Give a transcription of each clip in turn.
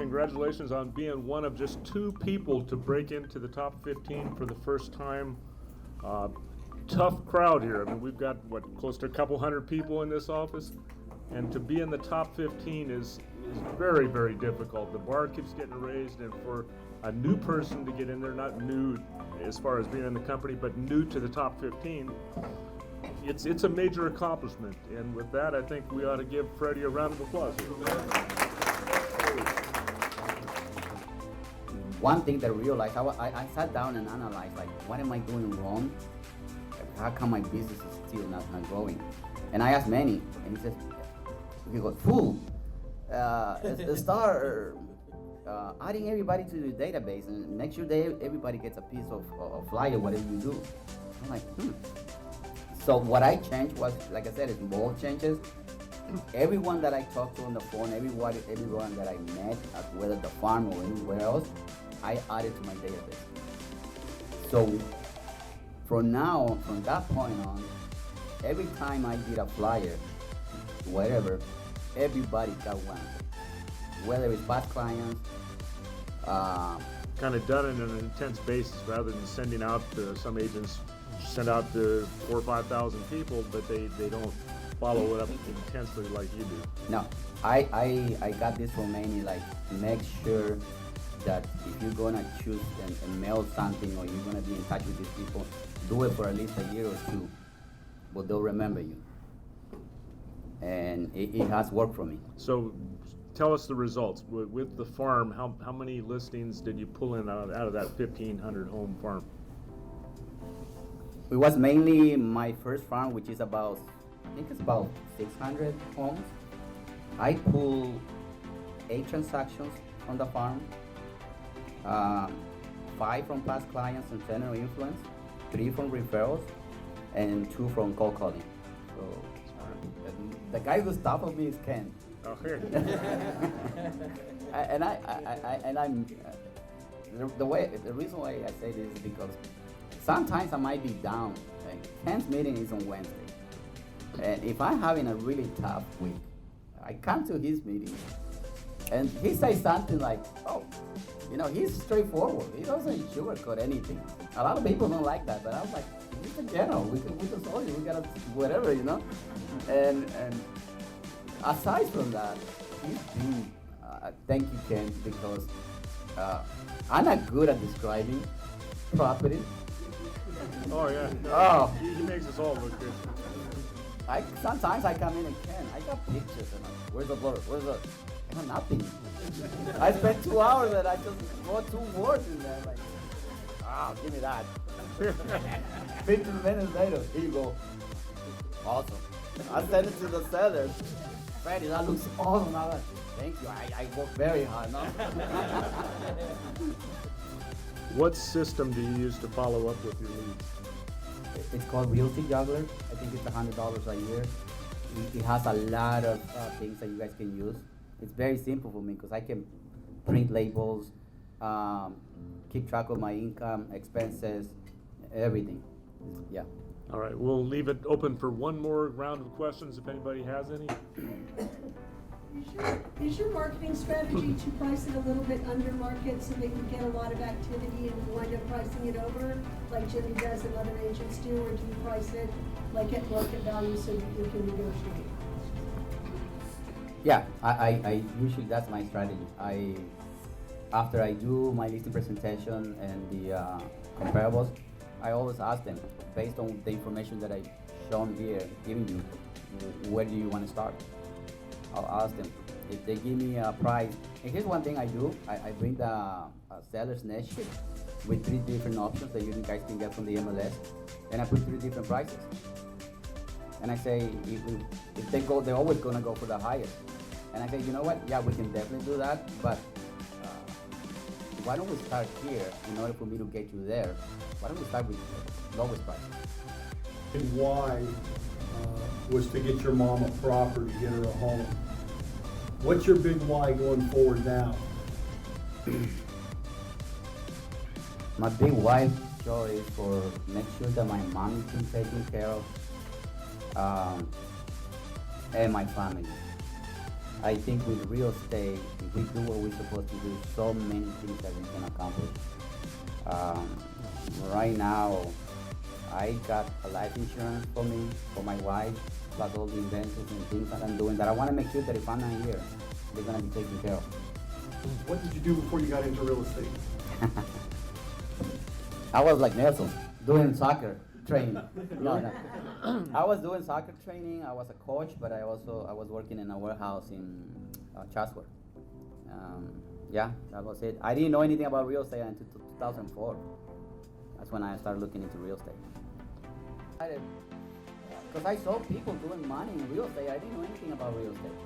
congratulations on being one of just 2 people to break into the top 15 for the first time. Tough crowd here. I mean, we've got, close to a couple hundred people in this office, and to be in the top 15 is very, very difficult. The bar keeps getting raised, and for a new person to get in there, not new as far as being in the company, but new to the top 15, it's a major accomplishment. And with that, I think we ought to give Fredy a round of applause. One thing that I realized, I sat down and analyzed, like, what am I doing wrong? How come my business is still not growing? And I asked Manny, and he goes, fool, start adding everybody to the database and make sure that everybody gets a piece of flyer, whatever you do. I'm like, So what I changed was, like I said, it's small changes. Everyone that I talked to on the phone, everyone that I met, whether at the farm or anywhere else, I added to my database. So from that point on, every time I did a flyer, whatever, everybody got one. Whether it's past clients, kind of done it on an intense basis rather than sending out some agents send out to 4,000 or 5,000 people, but they don't follow it up intensely like you do. No, I got this from Manny, like, make sure that if you're gonna choose and mail something, or you're gonna be in touch with these people, do it for at least a year or 2, but they'll remember you. And it has worked for me. So tell us the results. With the farm, how many listings did you pull in out of that 1,500 home farm? It was mainly my first farm, which is about, I think it's about 600 homes. I pulled 8 transactions on the farm, 5 from past clients and center of influence, 3 from referrals, and 2 from cold calling. So the guy who's top of me is Ken. Oh, here. The reason why I say this is because sometimes I might be down. Like, Ken's meeting is on Wednesday, and if I'm having a really tough week, I come to his meeting, and he says something like, "Oh, he's straightforward. He doesn't sugarcoat anything." A lot of people don't like that, but I was like, "He's a general. We can solve it. We gotta whatever, And aside from that, he's been. Thank you, Ken, because I'm not good at describing properties. Oh yeah. Oh. He makes us all look good. Sometimes I come in and Ken, I got pictures and where's the blur? I got nothing. I spent 2 hours and I just wrote 2 words in there, like, give me that. 15 minutes later, here you go. Awesome. I sent it to the sellers. Fredy, that looks awesome. I was like, thank you. I worked very hard. No? What system do you use to follow up with your leads? It's called Realty Juggler. I think it's $100 a year. It has a lot of things that you guys can use. It's very simple for me because I can print labels, keep track of my income, expenses, everything. Yeah. All right, we'll leave it open for one more round of questions if anybody has any. Is your marketing strategy to price it a little bit under market so that you get a lot of activity and wind up pricing it over, like Jimmy does and other agents do, or do you price it like at market value so that you can negotiate? Yeah, I usually, that's my strategy. After I do my listing presentation and the comparables, I always ask them, based on the information that I've shown here, giving you, where do you want to start? I'll ask them. If they give me a price, and here's one thing I do, I bring the seller's net sheet with 3 different options that you guys can get from the MLS, and I put 3 different prices. And I say, if they go, they're always gonna go for the highest. And I say, you know what, yeah, we can definitely do that, but why don't we start here in order for me to get you there? Why don't we start with the lowest price? And why was to get your mom a property, get her a home. What's your big why going forward now? My big why, Joe, is for make sure that my mom is being taken care of, and my family. I think with real estate, if we do what we're supposed to do, so many things that we can accomplish. Right now, I got a life insurance for me, for my wife, plus all the investments and things that I'm doing that I want to make sure that if I'm not here, they're gonna be taken care of. What did you do before you got into real estate? I was like Nelson, doing soccer training. No. I was doing soccer training. I was a coach, but I was working in a warehouse in Chatsworth. Yeah, that was it. I didn't know anything about real estate until 2004. That's when I started looking into real estate. Because I saw people doing money in real estate. I didn't know anything about real estate.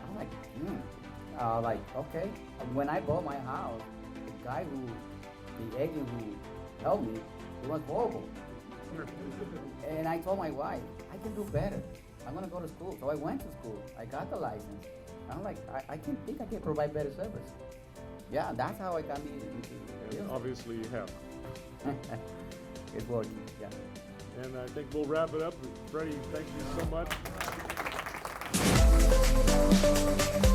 I'm like, okay. And when I bought my house, the agent who helped me, it was horrible. And I told my wife, I can do better. I'm gonna go to school. So I went to school. I got the license. I'm like, I can provide better service. Yeah, that's how I got into real estate. Obviously you have. It's working, yeah. And I think we'll wrap it up. Fredy, thank you so much.